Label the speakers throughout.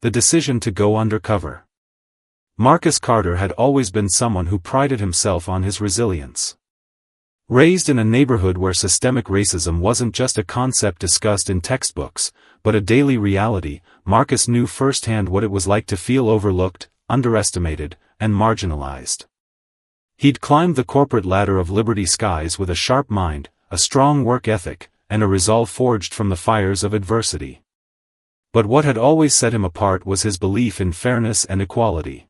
Speaker 1: The decision to go undercover. Marcus Carter had always been someone who prided himself on his resilience. Raised in a neighborhood where systemic racism wasn't just a concept discussed in textbooks, but a daily reality, Marcus knew firsthand what it was like to feel overlooked, underestimated, and marginalized. He'd climbed the corporate ladder of Liberty Skies with a sharp mind, a strong work ethic, and a resolve forged from the fires of adversity. But what had always set him apart was his belief in fairness and equality.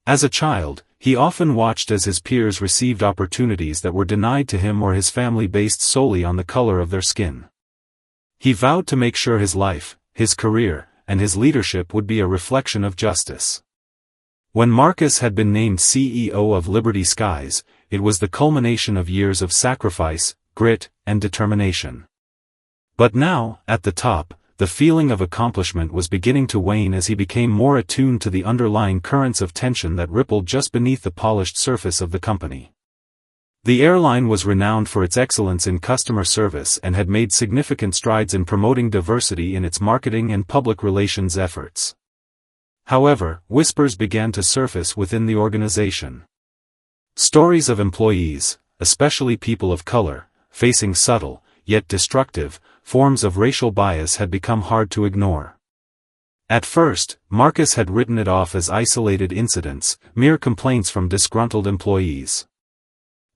Speaker 1: As a child, he often watched as his peers received opportunities that were denied to him or his family based solely on the color of their skin. He vowed to make sure his life, his career, and his leadership would be a reflection of justice. When Marcus had been named CEO of Liberty Skies, it was the culmination of years of sacrifice, grit, and determination. But now, at the top, the feeling of accomplishment was beginning to wane as he became more attuned to the underlying currents of tension that rippled just beneath the polished surface of the company. The airline was renowned for its excellence in customer service and had made significant strides in promoting diversity in its marketing and public relations efforts. However, whispers began to surface within the organization. Stories of employees, especially people of color, facing subtle, yet destructive, forms of racial bias had become hard to ignore. At first, Marcus had written it off as isolated incidents, mere complaints from disgruntled employees.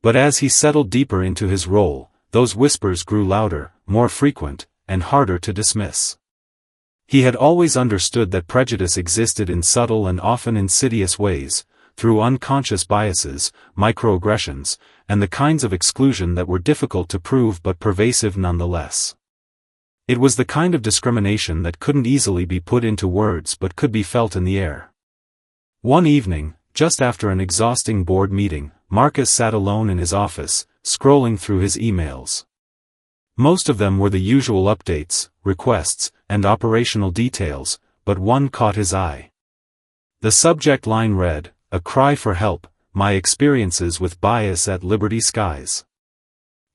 Speaker 1: But as he settled deeper into his role, those whispers grew louder, more frequent, and harder to dismiss. He had always understood that prejudice existed in subtle and often insidious ways, through unconscious biases, microaggressions, and the kinds of exclusion that were difficult to prove but pervasive nonetheless. It was the kind of discrimination that couldn't easily be put into words but could be felt in the air. One evening, just after an exhausting board meeting, Marcus sat alone in his office, scrolling through his emails. Most of them were the usual updates, requests, and operational details, but one caught his eye. The subject line read, "A cry for help, my experiences with bias at Liberty Skies."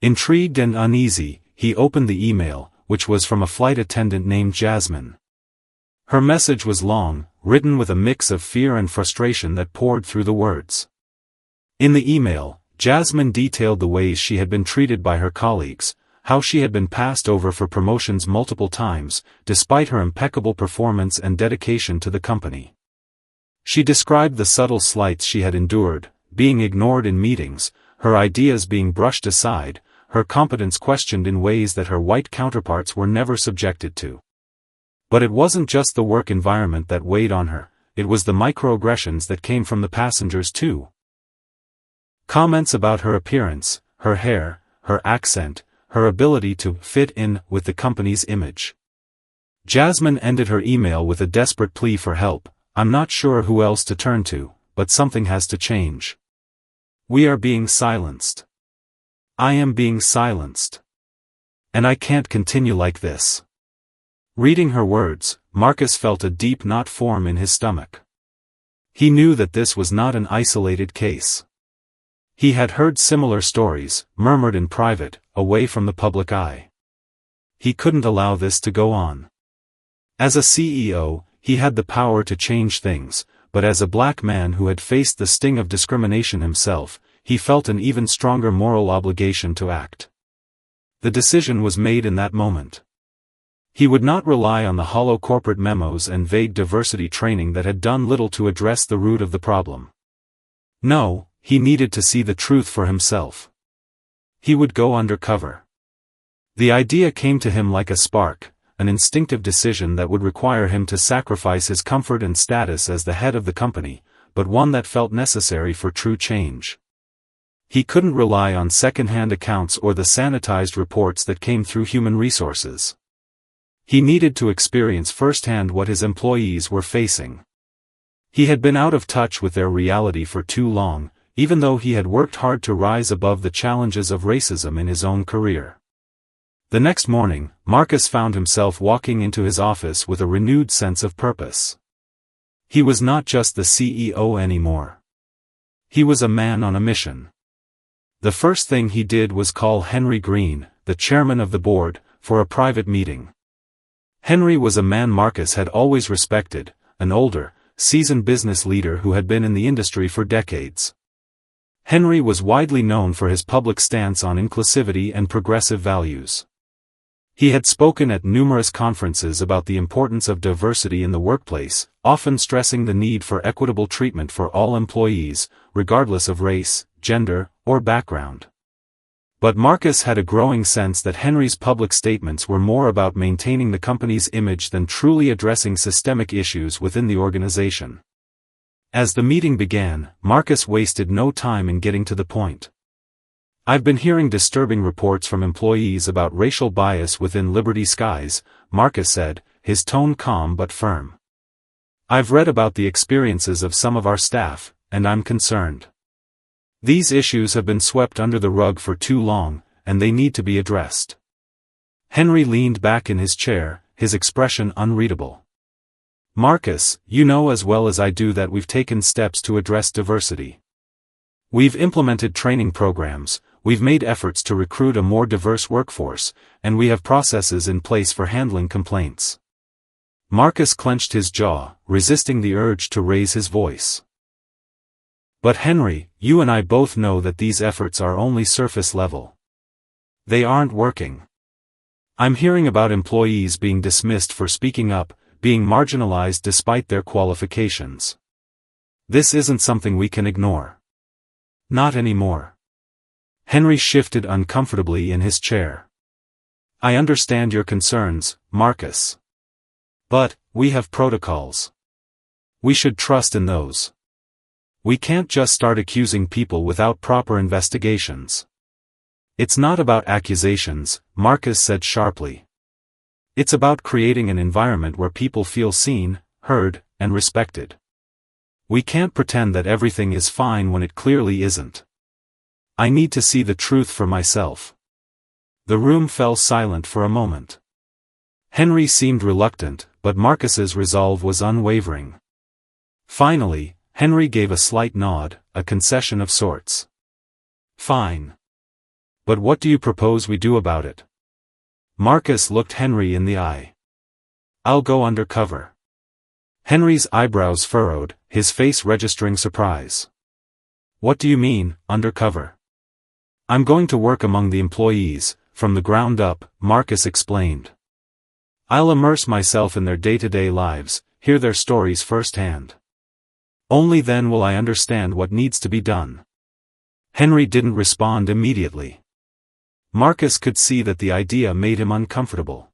Speaker 1: Intrigued and uneasy, he opened the email, which was from a flight attendant named Jasmine. Her message was long, written with a mix of fear and frustration that poured through the words. In the email, Jasmine detailed the ways she had been treated by her colleagues, how she had been passed over for promotions multiple times, despite her impeccable performance and dedication to the company. She described the subtle slights she had endured, being ignored in meetings, her ideas being brushed aside, her competence questioned in ways that her white counterparts were never subjected to. But it wasn't just the work environment that weighed on her, it was the microaggressions that came from the passengers too. Comments about her appearance, her hair, her accent, her ability to fit in with the company's image. Jasmine ended her email with a desperate plea for help. "I'm not sure who else to turn to, but something has to change. We are being silenced. I am being silenced. And I can't continue like this." Reading her words, Marcus felt a deep knot form in his stomach. He knew that this was not an isolated case. He had heard similar stories, murmured in private, away from the public eye. He couldn't allow this to go on. As a CEO, he had the power to change things, but as a black man who had faced the sting of discrimination himself, he felt an even stronger moral obligation to act. The decision was made in that moment. He would not rely on the hollow corporate memos and vague diversity training that had done little to address the root of the problem. No, he needed to see the truth for himself. He would go undercover. The idea came to him like a spark, an instinctive decision that would require him to sacrifice his comfort and status as the head of the company, but one that felt necessary for true change. He couldn't rely on second-hand accounts or the sanitized reports that came through human resources. He needed to experience firsthand what his employees were facing. He had been out of touch with their reality for too long, even though he had worked hard to rise above the challenges of racism in his own career. The next morning, Marcus found himself walking into his office with a renewed sense of purpose. He was not just the CEO anymore. He was a man on a mission. The first thing he did was call Henry Green, the chairman of the board, for a private meeting. Henry was a man Marcus had always respected, an older, seasoned business leader who had been in the industry for decades. Henry was widely known for his public stance on inclusivity and progressive values. He had spoken at numerous conferences about the importance of diversity in the workplace, often stressing the need for equitable treatment for all employees, regardless of race, gender, or background. But Marcus had a growing sense that Henry's public statements were more about maintaining the company's image than truly addressing systemic issues within the organization. As the meeting began, Marcus wasted no time in getting to the point. "I've been hearing disturbing reports from employees about racial bias within Liberty Skies," Marcus said, his tone calm but firm. "I've read about the experiences of some of our staff, and I'm concerned. These issues have been swept under the rug for too long, and they need to be addressed." Henry leaned back in his chair, his expression unreadable. "Marcus, you know as well as I do that we've taken steps to address diversity. We've implemented training programs, we've made efforts to recruit a more diverse workforce, and we have processes in place for handling complaints." Marcus clenched his jaw, resisting the urge to raise his voice. "But Henry, you and I both know that these efforts are only surface level. They aren't working. I'm hearing about employees being dismissed for speaking up, being marginalized despite their qualifications. This isn't something we can ignore. Not anymore." Henry shifted uncomfortably in his chair. "I understand your concerns, Marcus. But, we have protocols. We should trust in those. We can't just start accusing people without proper investigations." "It's not about accusations," Marcus said sharply. "It's about creating an environment where people feel seen, heard, and respected. We can't pretend that everything is fine when it clearly isn't. I need to see the truth for myself." The room fell silent for a moment. Henry seemed reluctant, but Marcus's resolve was unwavering. Finally, Henry gave a slight nod, a concession of sorts. "Fine. But what do you propose we do about it?" Marcus looked Henry in the eye. "I'll go undercover." Henry's eyebrows furrowed, his face registering surprise. "What do you mean, undercover?" "I'm going to work among the employees, from the ground up," Marcus explained. "I'll immerse myself in their day-to-day lives, hear their stories firsthand. Only then will I understand what needs to be done." Henry didn't respond immediately. Marcus could see that the idea made him uncomfortable.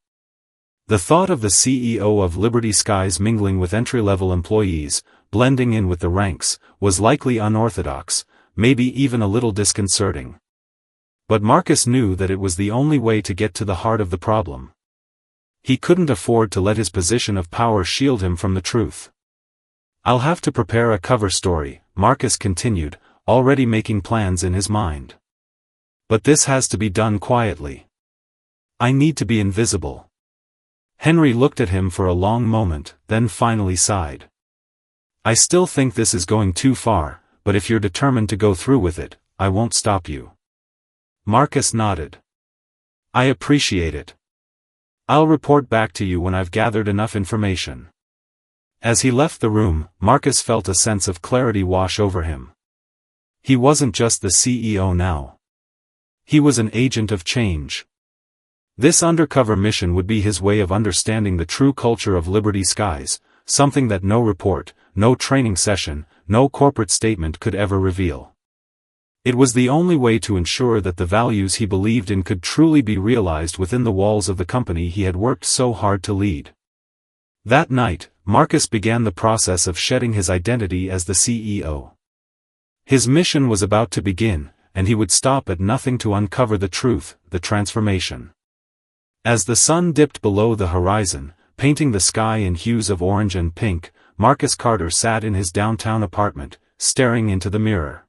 Speaker 1: The thought of the CEO of Liberty Skies mingling with entry-level employees, blending in with the ranks, was likely unorthodox, maybe even a little disconcerting. But Marcus knew that it was the only way to get to the heart of the problem. He couldn't afford to let his position of power shield him from the truth. "I'll have to prepare a cover story," Marcus continued, already making plans in his mind. "But this has to be done quietly. I need to be invisible." Henry looked at him for a long moment, then finally sighed. "I still think this is going too far, but if you're determined to go through with it, I won't stop you." Marcus nodded. "I appreciate it. I'll report back to you when I've gathered enough information." As he left the room, Marcus felt a sense of clarity wash over him. He wasn't just the CEO now. He was an agent of change. This undercover mission would be his way of understanding the true culture of Liberty Skies, something that no report, no training session, no corporate statement could ever reveal. It was the only way to ensure that the values he believed in could truly be realized within the walls of the company he had worked so hard to lead. That night, Marcus began the process of shedding his identity as the CEO. His mission was about to begin, and he would stop at nothing to uncover the truth, the transformation. As the sun dipped below the horizon, painting the sky in hues of orange and pink, Marcus Carter sat in his downtown apartment, staring into the mirror.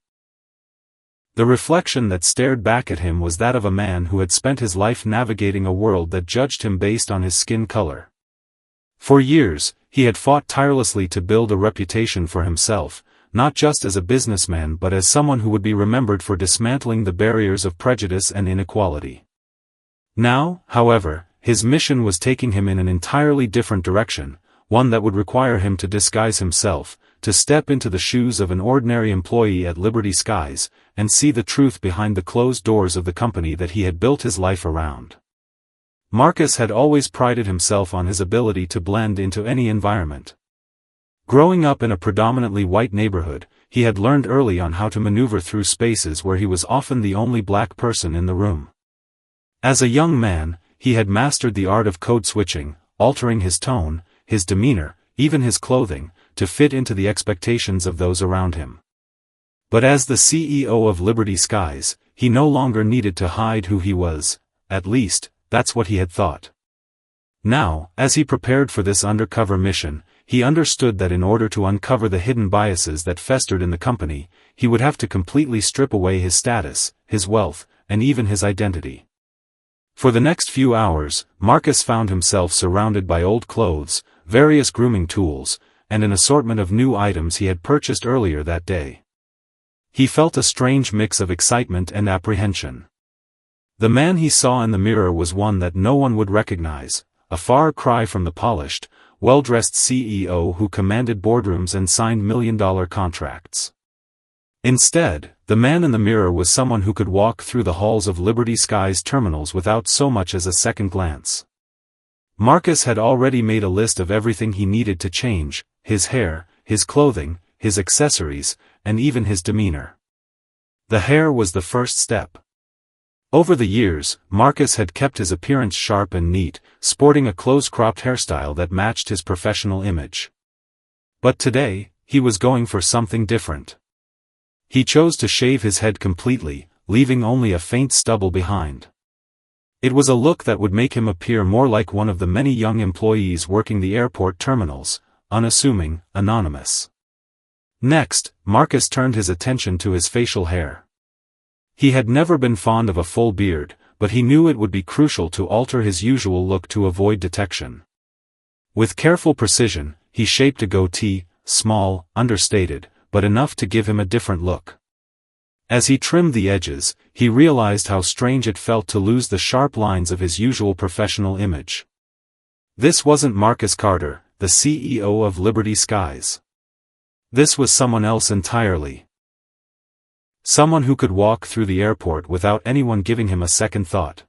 Speaker 1: The reflection that stared back at him was that of a man who had spent his life navigating a world that judged him based on his skin color. For years, he had fought tirelessly to build a reputation for himself, not just as a businessman but as someone who would be remembered for dismantling the barriers of prejudice and inequality. Now, however, his mission was taking him in an entirely different direction, one that would require him to disguise himself, to step into the shoes of an ordinary employee at Liberty Skies, and see the truth behind the closed doors of the company that he had built his life around. Marcus had always prided himself on his ability to blend into any environment. Growing up in a predominantly white neighborhood, he had learned early on how to maneuver through spaces where he was often the only black person in the room. As a young man, he had mastered the art of code switching, altering his tone, his demeanor, even his clothing, to fit into the expectations of those around him. But as the CEO of Liberty Skies, he no longer needed to hide who he was, at least, that's what he had thought. Now, as he prepared for this undercover mission, he understood that in order to uncover the hidden biases that festered in the company, he would have to completely strip away his status, his wealth, and even his identity. For the next few hours, Marcus found himself surrounded by old clothes, various grooming tools, and an assortment of new items he had purchased earlier that day. He felt a strange mix of excitement and apprehension. The man he saw in the mirror was one that no one would recognize, a far cry from the polished, well-dressed CEO who commanded boardrooms and signed million-dollar contracts. Instead, the man in the mirror was someone who could walk through the halls of Liberty Skies terminals without so much as a second glance. Marcus had already made a list of everything he needed to change: his hair, his clothing, his accessories, and even his demeanor. The hair was the first step. Over the years, Marcus had kept his appearance sharp and neat, sporting a close-cropped hairstyle that matched his professional image. But today, he was going for something different. He chose to shave his head completely, leaving only a faint stubble behind. It was a look that would make him appear more like one of the many young employees working the airport terminals, unassuming, anonymous. Next, Marcus turned his attention to his facial hair. He had never been fond of a full beard, but he knew it would be crucial to alter his usual look to avoid detection. With careful precision, he shaped a goatee, small, understated, but enough to give him a different look. As he trimmed the edges, he realized how strange it felt to lose the sharp lines of his usual professional image. This wasn't Marcus Carter, the CEO of Liberty Skies. This was someone else entirely. Someone who could walk through the airport without anyone giving him a second thought.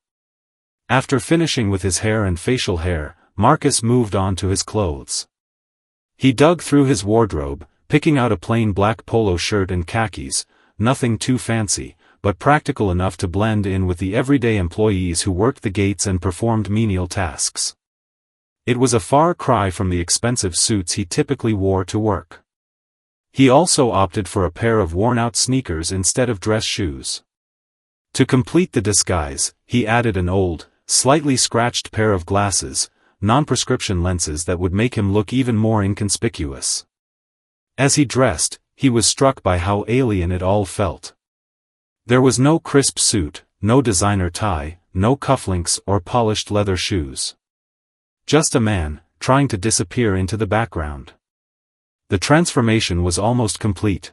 Speaker 1: After finishing with his hair and facial hair, Marcus moved on to his clothes. He dug through his wardrobe, picking out a plain black polo shirt and khakis, nothing too fancy, but practical enough to blend in with the everyday employees who worked the gates and performed menial tasks. It was a far cry from the expensive suits he typically wore to work. He also opted for a pair of worn-out sneakers instead of dress shoes. To complete the disguise, he added an old, slightly scratched pair of glasses, non-prescription lenses that would make him look even more inconspicuous. As he dressed, he was struck by how alien it all felt. There was no crisp suit, no designer tie, no cufflinks or polished leather shoes. Just a man, trying to disappear into the background. The transformation was almost complete.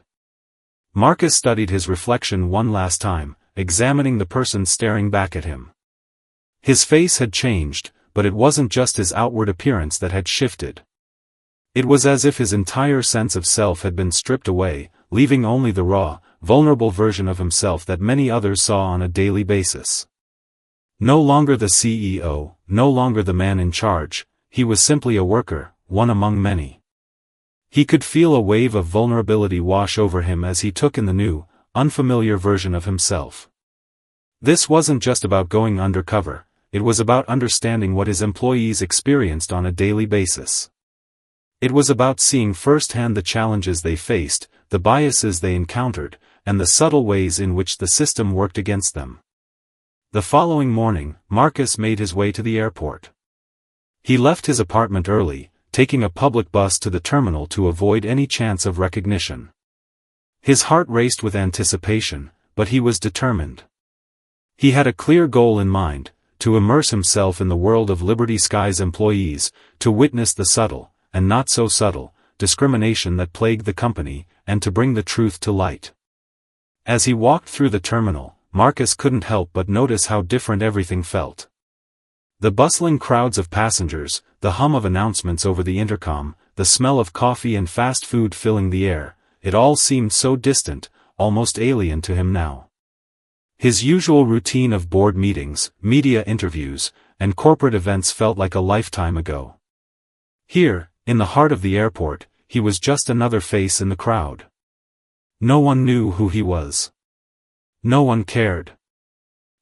Speaker 1: Marcus studied his reflection one last time, examining the person staring back at him. His face had changed, but it wasn't just his outward appearance that had shifted. It was as if his entire sense of self had been stripped away, leaving only the raw, vulnerable version of himself that many others saw on a daily basis. No longer the CEO, no longer the man in charge, he was simply a worker, one among many. He could feel a wave of vulnerability wash over him as he took in the new, unfamiliar version of himself. This wasn't just about going undercover, it was about understanding what his employees experienced on a daily basis. It was about seeing firsthand the challenges they faced, the biases they encountered, and the subtle ways in which the system worked against them. The following morning, Marcus made his way to the airport. He left his apartment early, taking a public bus to the terminal to avoid any chance of recognition. His heart raced with anticipation, but he was determined. He had a clear goal in mind: to immerse himself in the world of Liberty Skies employees, to witness the subtle, and not so subtle, discrimination that plagued the company, and to bring the truth to light. As he walked through the terminal, Marcus couldn't help but notice how different everything felt. The bustling crowds of passengers, the hum of announcements over the intercom, the smell of coffee and fast food filling the air, it all seemed so distant, almost alien to him now. His usual routine of board meetings, media interviews, and corporate events felt like a lifetime ago. Here, in the heart of the airport, he was just another face in the crowd. No one knew who he was. No one cared.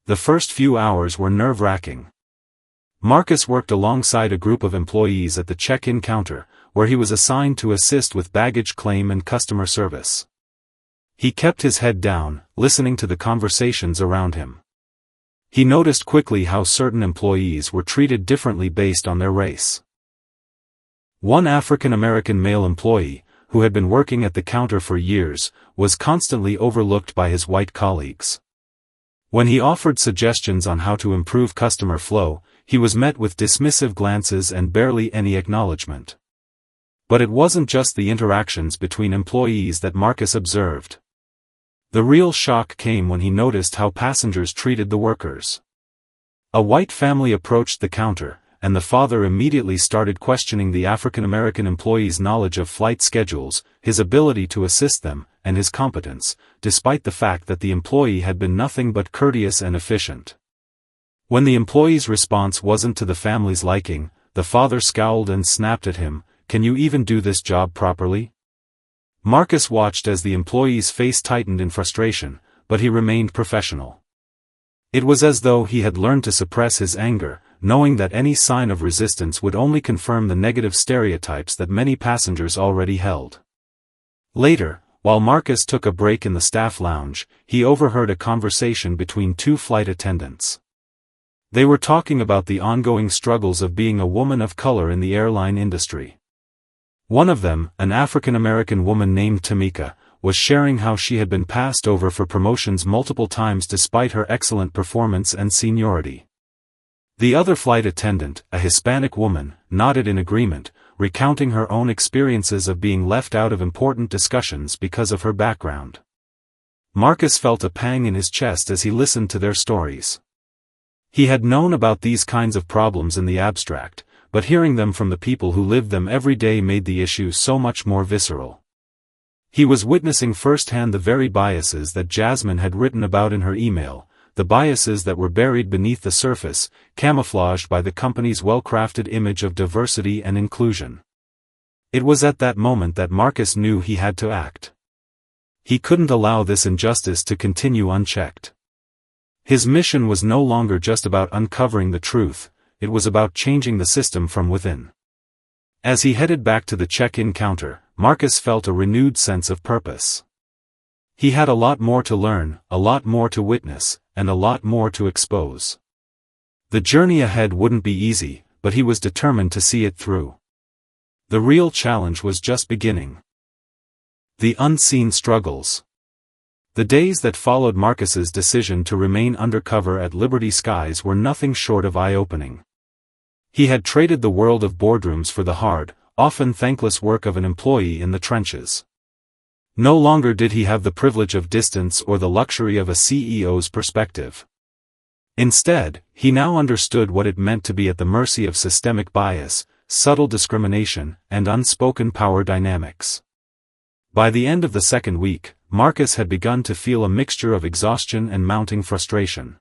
Speaker 1: The first few hours were nerve-wracking. Marcus worked alongside a group of employees at the check-in counter, where he was assigned to assist with baggage claim and customer service. He kept his head down, listening to the conversations around him. He noticed quickly how certain employees were treated differently based on their race. One African-American male employee, who had been working at the counter for years, was constantly overlooked by his white colleagues. When he offered suggestions on how to improve customer flow, he was met with dismissive glances and barely any acknowledgement. But it wasn't just the interactions between employees that Marcus observed. The real shock came when he noticed how passengers treated the workers. A white family approached the counter, and the father immediately started questioning the African-American employee's knowledge of flight schedules, his ability to assist them, and his competence, despite the fact that the employee had been nothing but courteous and efficient. When the employee's response wasn't to the family's liking, the father scowled and snapped at him, "Can you even do this job properly?" Marcus watched as the employee's face tightened in frustration, but he remained professional. It was as though he had learned to suppress his anger, knowing that any sign of resistance would only confirm the negative stereotypes that many passengers already held. Later, while Marcus took a break in the staff lounge, he overheard a conversation between two flight attendants. They were talking about the ongoing struggles of being a woman of color in the airline industry. One of them, an African-American woman named Tamika, was sharing how she had been passed over for promotions multiple times despite her excellent performance and seniority. The other flight attendant, a Hispanic woman, nodded in agreement, recounting her own experiences of being left out of important discussions because of her background. Marcus felt a pang in his chest as he listened to their stories. He had known about these kinds of problems in the abstract, but hearing them from the people who lived them every day made the issue so much more visceral. He was witnessing firsthand the very biases that Jasmine had written about in her email, the biases that were buried beneath the surface, camouflaged by the company's well-crafted image of diversity and inclusion. It was at that moment that Marcus knew he had to act. He couldn't allow this injustice to continue unchecked. His mission was no longer just about uncovering the truth, it was about changing the system from within. As he headed back to the check-in counter, Marcus felt a renewed sense of purpose. He had a lot more to learn, a lot more to witness, and a lot more to expose. The journey ahead wouldn't be easy, but he was determined to see it through. The real challenge was just beginning. The unseen struggles. The days that followed Marcus's decision to remain undercover at Liberty Skies were nothing short of eye-opening. He had traded the world of boardrooms for the hard, often thankless work of an employee in the trenches. No longer did he have the privilege of distance or the luxury of a CEO's perspective. Instead, he now understood what it meant to be at the mercy of systemic bias, subtle discrimination, and unspoken power dynamics. By the end of the second week, Marcus had begun to feel a mixture of exhaustion and mounting frustration.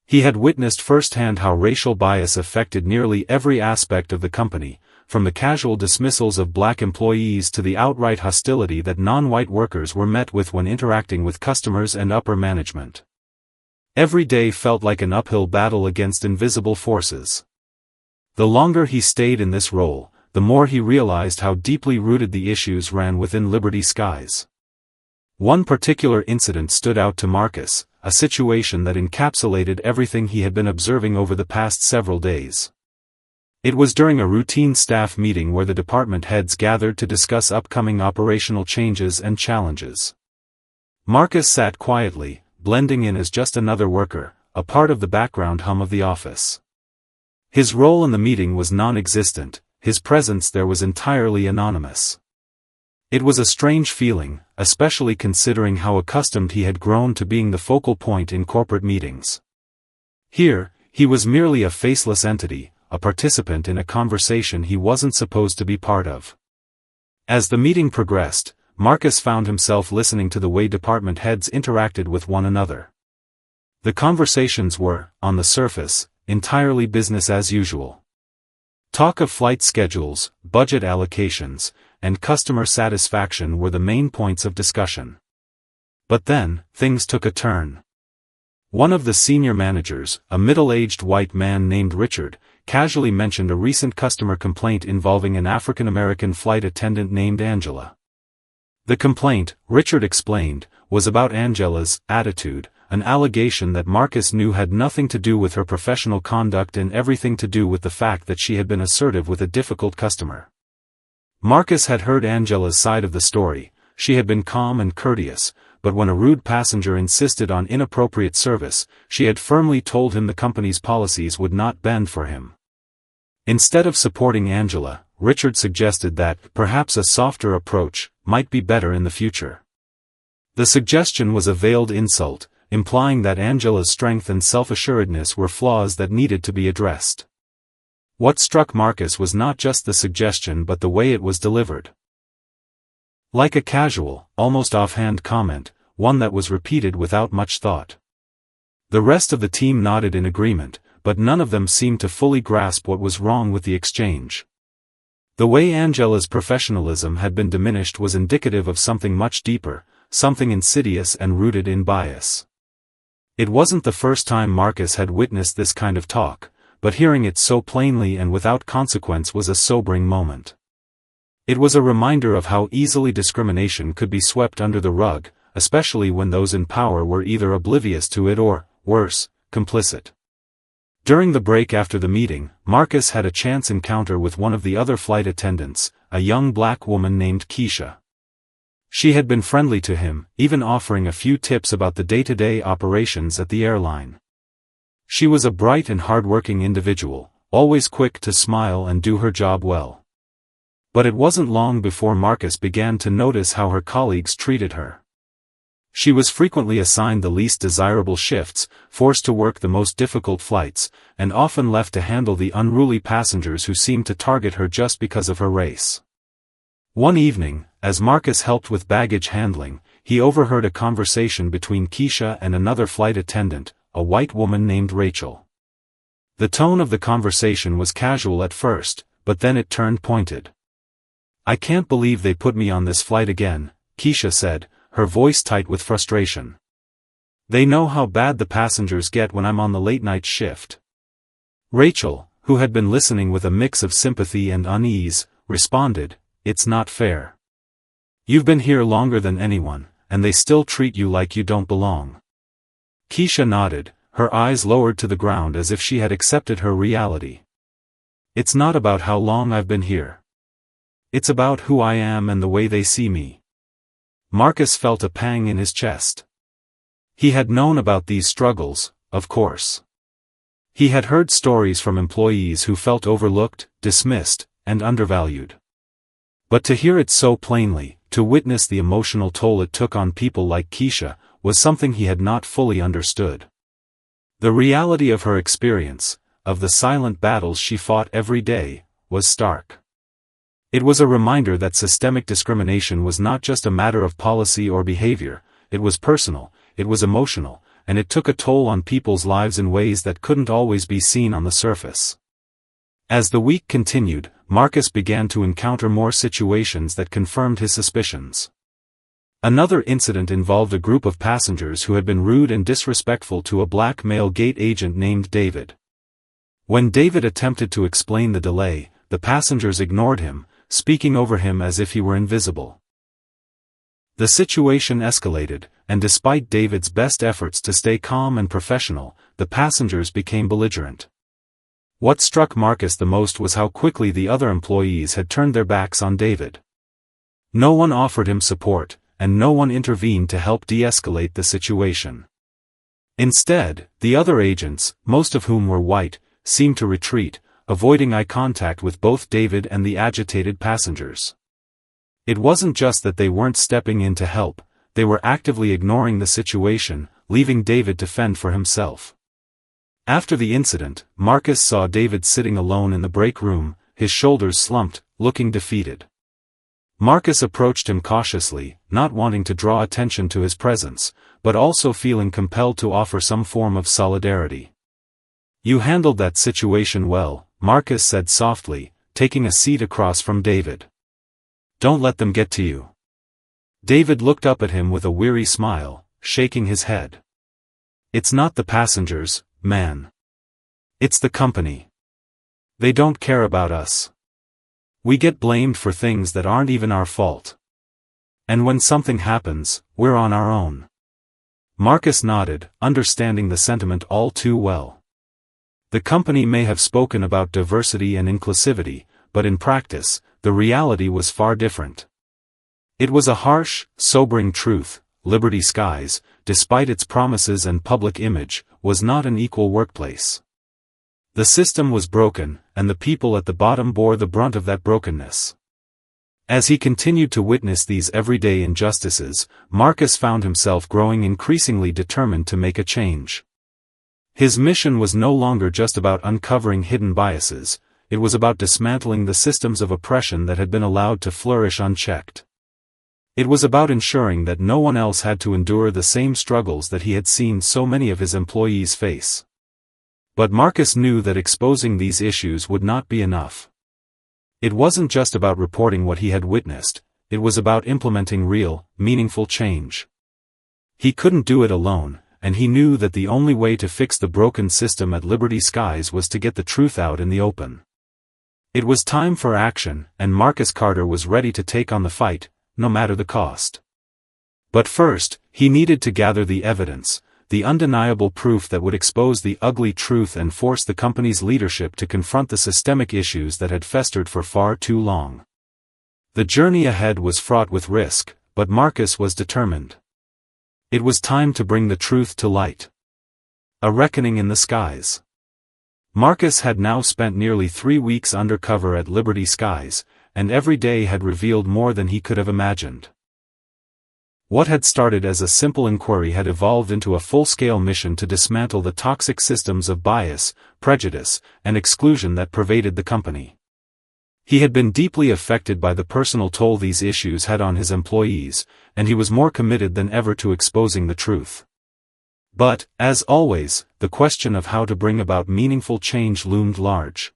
Speaker 1: He had witnessed firsthand how racial bias affected nearly every aspect of the company, from the casual dismissals of black employees to the outright hostility that non-white workers were met with when interacting with customers and upper management. Every day felt like an uphill battle against invisible forces. The longer he stayed in this role, the more he realized how deeply rooted the issues ran within Liberty Skies. One particular incident stood out to Marcus, a situation that encapsulated everything he had been observing over the past several days. It was during a routine staff meeting where the department heads gathered to discuss upcoming operational changes and challenges. Marcus sat quietly, blending in as just another worker, a part of the background hum of the office. His role in the meeting was non-existent, his presence there was entirely anonymous. It was a strange feeling, especially considering how accustomed he had grown to being the focal point in corporate meetings. Here, He was merely a faceless entity, a participant in a conversation he wasn't supposed to be part of. As the meeting progressed, Marcus found himself listening to the way department heads interacted with one another. The conversations were, on the surface, entirely business as usual. Talk of flight schedules, budget allocations, and customer satisfaction were the main points of discussion. But then, things took a turn. One of the senior managers, a middle-aged white man named Richard, casually mentioned a recent customer complaint involving an African-American flight attendant named Angela. The complaint, Richard explained, was about Angela's attitude, an allegation that Marcus knew had nothing to do with her professional conduct and everything to do with the fact that she had been assertive with a difficult customer. Marcus had heard Angela's side of the story. She had been calm and courteous, but when a rude passenger insisted on inappropriate service, she had firmly told him the company's policies would not bend for him. Instead of supporting Angela, Richard suggested that, perhaps a softer approach, might be better in the future. The suggestion was a veiled insult, implying that Angela's strength and self-assuredness were flaws that needed to be addressed. What struck Marcus was not just the suggestion but the way it was delivered. Like a casual, almost offhand comment, one that was repeated without much thought. The rest of the team nodded in agreement, but none of them seemed to fully grasp what was wrong with the exchange. The way Angela's professionalism had been diminished was indicative of something much deeper, something insidious and rooted in bias. It wasn't the first time Marcus had witnessed this kind of talk, but hearing it so plainly and without consequence was a sobering moment. It was a reminder of how easily discrimination could be swept under the rug, especially when those in power were either oblivious to it or, worse, complicit. During the break after the meeting, Marcus had a chance encounter with one of the other flight attendants, a young black woman named Keisha. She had been friendly to him, even offering a few tips about the day-to-day operations at the airline. She was a bright and hard-working individual, always quick to smile and do her job well. But it wasn't long before Marcus began to notice how her colleagues treated her. She was frequently assigned the least desirable shifts, forced to work the most difficult flights, and often left to handle the unruly passengers who seemed to target her just because of her race. One evening, as Marcus helped with baggage handling, he overheard a conversation between Keisha and another flight attendant, a white woman named Rachel. The tone of the conversation was casual at first, but then it turned pointed. "I can't believe they put me on this flight again," Keisha said, her voice tight with frustration. "They know how bad the passengers get when I'm on the late-night shift." Rachel, who had been listening with a mix of sympathy and unease, responded, "It's not fair. You've been here longer than anyone, and they still treat you like you don't belong." Keisha nodded, her eyes lowered to the ground as if she had accepted her reality. "It's not about how long I've been here. It's about who I am and the way they see me." Marcus felt a pang in his chest. He had known about these struggles, of course. He had heard stories from employees who felt overlooked, dismissed, and undervalued. But to hear it so plainly, to witness the emotional toll it took on people like Keisha, was something he had not fully understood. The reality of her experience, of the silent battles she fought every day, was stark. It was a reminder that systemic discrimination was not just a matter of policy or behavior, it was personal, it was emotional, and it took a toll on people's lives in ways that couldn't always be seen on the surface. As the week continued, Marcus began to encounter more situations that confirmed his suspicions. Another incident involved a group of passengers who had been rude and disrespectful to a black male gate agent named David. When David attempted to explain the delay, the passengers ignored him, speaking over him as if he were invisible. The situation escalated, and despite David's best efforts to stay calm and professional, the passengers became belligerent. What struck Marcus the most was how quickly the other employees had turned their backs on David. No one offered him support, and no one intervened to help de-escalate the situation. Instead, the other agents, most of whom were white, seemed to retreat, avoiding eye contact with both David and the agitated passengers. It wasn't just that they weren't stepping in to help, they were actively ignoring the situation, leaving David to fend for himself. After the incident, Marcus saw David sitting alone in the break room, his shoulders slumped, looking defeated. Marcus approached him cautiously, not wanting to draw attention to his presence, but also feeling compelled to offer some form of solidarity. "You handled that situation well," Marcus said softly, taking a seat across from David. "Don't let them get to you." David looked up at him with a weary smile, shaking his head. "It's not the passengers, man. It's the company. They don't care about us. We get blamed for things that aren't even our fault. And when something happens, we're on our own." Marcus nodded, understanding the sentiment all too well. The company may have spoken about diversity and inclusivity, but in practice, the reality was far different. It was a harsh, sobering truth: Liberty Skies, despite its promises and public image, was not an equal workplace. The system was broken, and the people at the bottom bore the brunt of that brokenness. As he continued to witness these everyday injustices, Marcus found himself growing increasingly determined to make a change. His mission was no longer just about uncovering hidden biases, it was about dismantling the systems of oppression that had been allowed to flourish unchecked. It was about ensuring that no one else had to endure the same struggles that he had seen so many of his employees face. But Marcus knew that exposing these issues would not be enough. It wasn't just about reporting what he had witnessed, it was about implementing real, meaningful change. He couldn't do it alone, and he knew that the only way to fix the broken system at Liberty Skies was to get the truth out in the open. It was time for action, and Marcus Carter was ready to take on the fight, no matter the cost. But first, he needed to gather the evidence, the undeniable proof that would expose the ugly truth and force the company's leadership to confront the systemic issues that had festered for far too long. The journey ahead was fraught with risk, but Marcus was determined. It was time to bring the truth to light. A reckoning in the skies. Marcus had now spent nearly 3 weeks undercover at Liberty Skies, and every day had revealed more than he could have imagined. What had started as a simple inquiry had evolved into a full-scale mission to dismantle the toxic systems of bias, prejudice, and exclusion that pervaded the company. He had been deeply affected by the personal toll these issues had on his employees, and he was more committed than ever to exposing the truth. But, as always, the question of how to bring about meaningful change loomed large.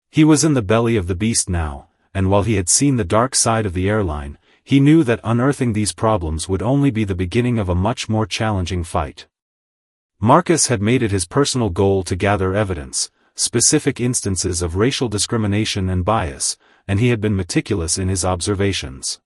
Speaker 1: He was in the belly of the beast now, and while he had seen the dark side of the airline, he knew that unearthing these problems would only be the beginning of a much more challenging fight. Marcus had made it his personal goal to gather evidence, specific instances of racial discrimination and bias, and he had been meticulous in his observations.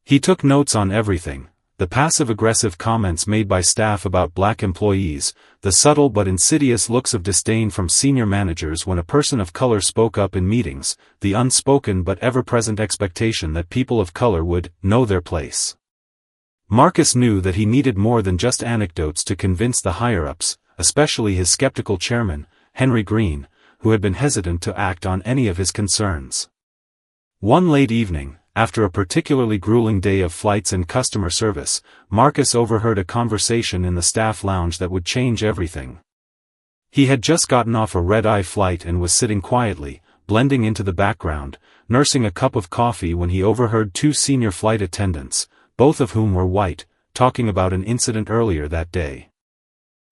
Speaker 1: He took notes on everything: the passive-aggressive comments made by staff about black employees, the subtle but insidious looks of disdain from senior managers when a person of color spoke up in meetings, the unspoken but ever-present expectation that people of color would know their place. Marcus knew that he needed more than just anecdotes to convince the higher-ups, especially his skeptical chairman, Henry Green, who had been hesitant to act on any of his concerns. One late evening, after a particularly grueling day of flights and customer service, Marcus overheard a conversation in the staff lounge that would change everything. He had just gotten off a red-eye flight and was sitting quietly, blending into the background, nursing a cup of coffee when he overheard 2 senior flight attendants, both of whom were white, talking about an incident earlier that day.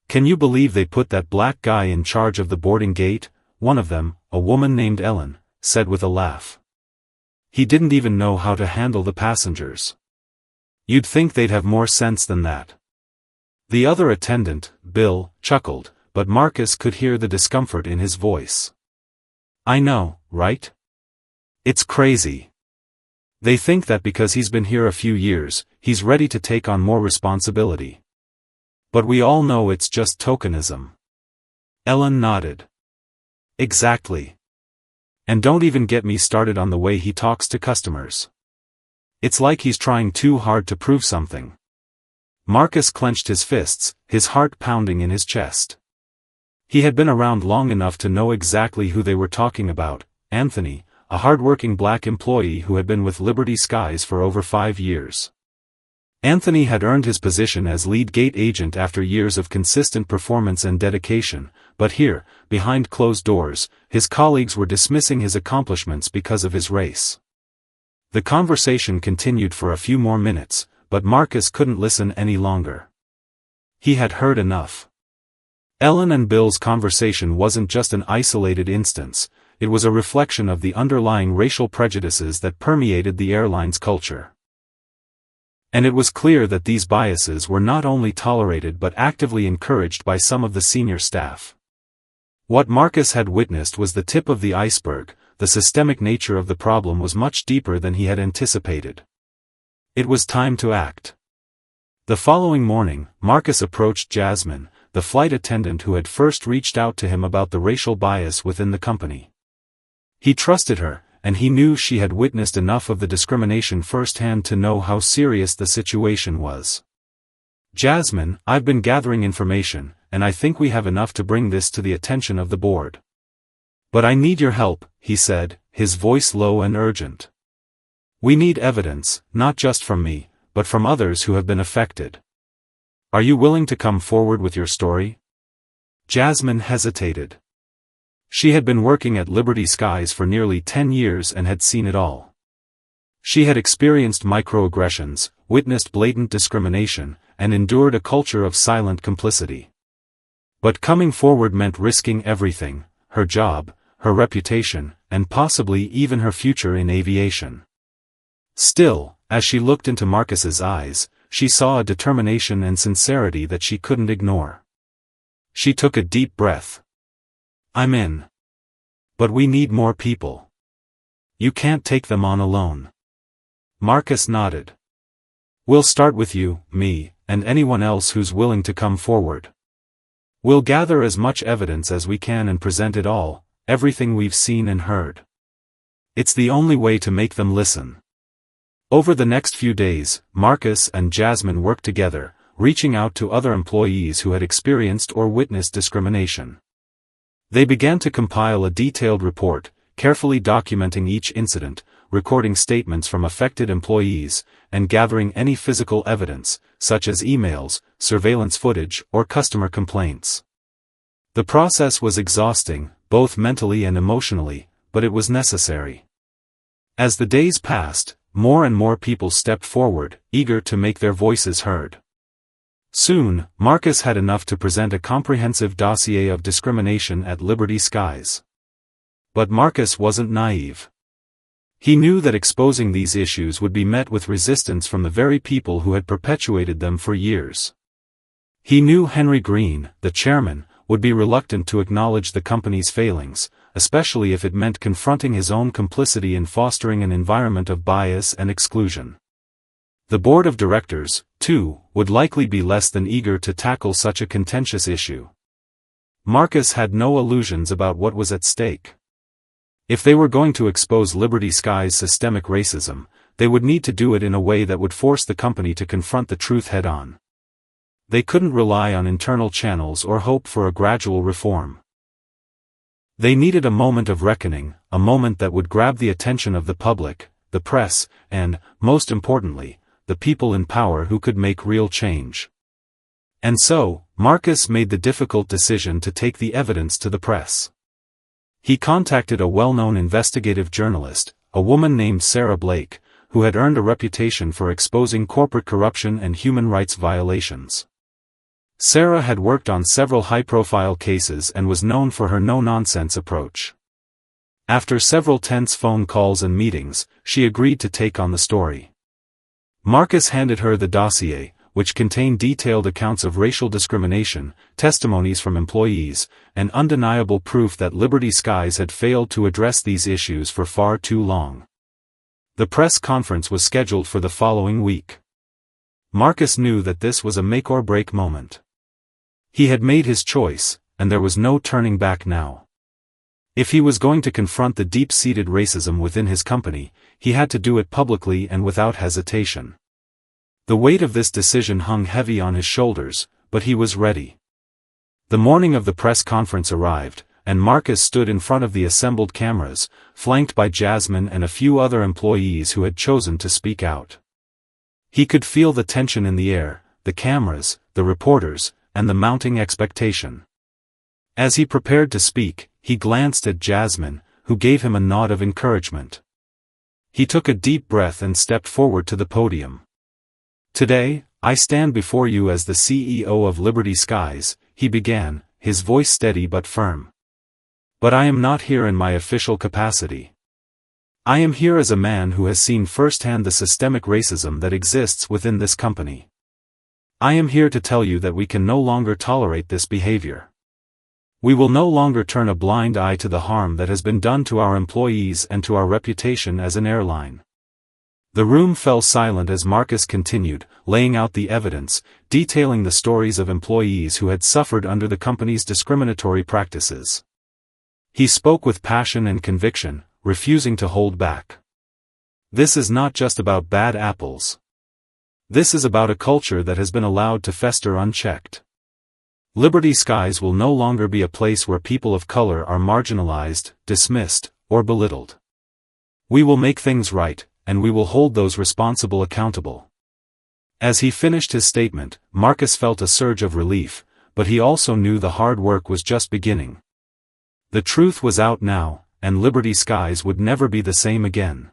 Speaker 1: "Can you believe they put that black guy in charge of the boarding gate?" one of them, a woman named Ellen, said with a laugh. "He didn't even know how to handle the passengers. You'd think they'd have more sense than that." The other attendant, Bill, chuckled, but Marcus could hear the discomfort in his voice. "I know, right? It's crazy. They think that because he's been here a few years, he's ready to take on more responsibility. But we all know it's just tokenism." Ellen nodded. "Exactly. And don't even get me started on the way he talks to customers. It's like he's trying too hard to prove something." Marcus clenched his fists, his heart pounding in his chest. He had been around long enough to know exactly who they were talking about: Anthony, a hard-working black employee who had been with Liberty Skies for over 5 years. Anthony had earned his position as lead gate agent after years of consistent performance and dedication, but here, behind closed doors, his colleagues were dismissing his accomplishments because of his race. The conversation continued for a few more minutes, but Marcus couldn't listen any longer. He had heard enough. Ellen and Bill's conversation wasn't just an isolated instance, it was a reflection of the underlying racial prejudices that permeated the airline's culture. And it was clear that these biases were not only tolerated but actively encouraged by some of the senior staff. What Marcus had witnessed was the tip of the iceberg. The systemic nature of the problem was much deeper than he had anticipated. It was time to act. The following morning, Marcus approached Jasmine, the flight attendant who had first reached out to him about the racial bias within the company. He trusted her, and he knew she had witnessed enough of the discrimination firsthand to know how serious the situation was. "Jasmine, I've been gathering information, and I think we have enough to bring this to the attention of the board. But I need your help," he said, his voice low and urgent. "We need evidence, not just from me, but from others who have been affected. Are you willing to come forward with your story?" Jasmine hesitated. She had been working at Liberty Skies for nearly 10 years and had seen it all. She had experienced microaggressions, witnessed blatant discrimination, and endured a culture of silent complicity. But coming forward meant risking everything: her job, her reputation, and possibly even her future in aviation. Still, as she looked into Marcus's eyes, she saw a determination and sincerity that she couldn't ignore. She took a deep breath. "I'm in. But we need more people. You can't take them on alone." Marcus nodded. "We'll start with you, me, and anyone else who's willing to come forward. We'll gather as much evidence as we can and present it all, everything we've seen and heard. It's the only way to make them listen." Over the next few days, Marcus and Jasmine worked together, reaching out to other employees who had experienced or witnessed discrimination. They began to compile a detailed report, carefully documenting each incident, recording statements from affected employees, and gathering any physical evidence, such as emails, surveillance footage, or customer complaints. The process was exhausting, both mentally and emotionally, but it was necessary. As the days passed, more and more people stepped forward, eager to make their voices heard. Soon, Marcus had enough to present a comprehensive dossier of discrimination at Liberty Skies. But Marcus wasn't naive. He knew that exposing these issues would be met with resistance from the very people who had perpetuated them for years. He knew Henry Green, the chairman, would be reluctant to acknowledge the company's failings, especially if it meant confronting his own complicity in fostering an environment of bias and exclusion. The board of directors, too, would likely be less than eager to tackle such a contentious issue. Marcus had no illusions about what was at stake. If they were going to expose Liberty Skies' systemic racism, they would need to do it in a way that would force the company to confront the truth head-on. They couldn't rely on internal channels or hope for a gradual reform. They needed a moment of reckoning, a moment that would grab the attention of the public, the press, and, most importantly, the people in power who could make real change. And so, Marcus made the difficult decision to take the evidence to the press. He contacted a well-known investigative journalist, a woman named Sarah Blake, who had earned a reputation for exposing corporate corruption and human rights violations. Sarah had worked on several high-profile cases and was known for her no-nonsense approach. After several tense phone calls and meetings, she agreed to take on the story. Marcus handed her the dossier, which contained detailed accounts of racial discrimination, testimonies from employees, and undeniable proof that Liberty Skies had failed to address these issues for far too long. The press conference was scheduled for the following week. Marcus knew that this was a make-or-break moment. He had made his choice, and there was no turning back now. If he was going to confront the deep-seated racism within his company, he had to do it publicly and without hesitation. The weight of this decision hung heavy on his shoulders, but he was ready. The morning of the press conference arrived, and Marcus stood in front of the assembled cameras, flanked by Jasmine and a few other employees who had chosen to speak out. He could feel the tension in the air, the cameras, the reporters, and the mounting expectation. As he prepared to speak, he glanced at Jasmine, who gave him a nod of encouragement. He took a deep breath and stepped forward to the podium. "Today, I stand before you as the CEO of Liberty Skies," he began, his voice steady but firm. "But I am not here in my official capacity. I am here as a man who has seen firsthand the systemic racism that exists within this company. I am here to tell you that we can no longer tolerate this behavior. We will no longer turn a blind eye to the harm that has been done to our employees and to our reputation as an airline." The room fell silent as Marcus continued, laying out the evidence, detailing the stories of employees who had suffered under the company's discriminatory practices. He spoke with passion and conviction, refusing to hold back. This is not just about bad apples. This is about a culture that has been allowed to fester unchecked. Liberty Skies will no longer be a place where people of color are marginalized, dismissed, or belittled. We will make things right, and we will hold those responsible accountable. As he finished his statement, Marcus felt a surge of relief, but he also knew the hard work was just beginning. The truth was out now, and Liberty Skies would never be the same again.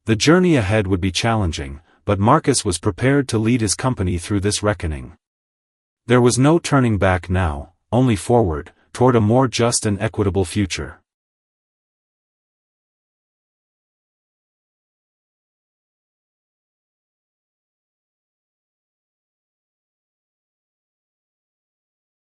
Speaker 1: The journey ahead would be challenging, but Marcus was prepared to lead his company through this reckoning. There was no turning back now, only forward, toward a more just and equitable future.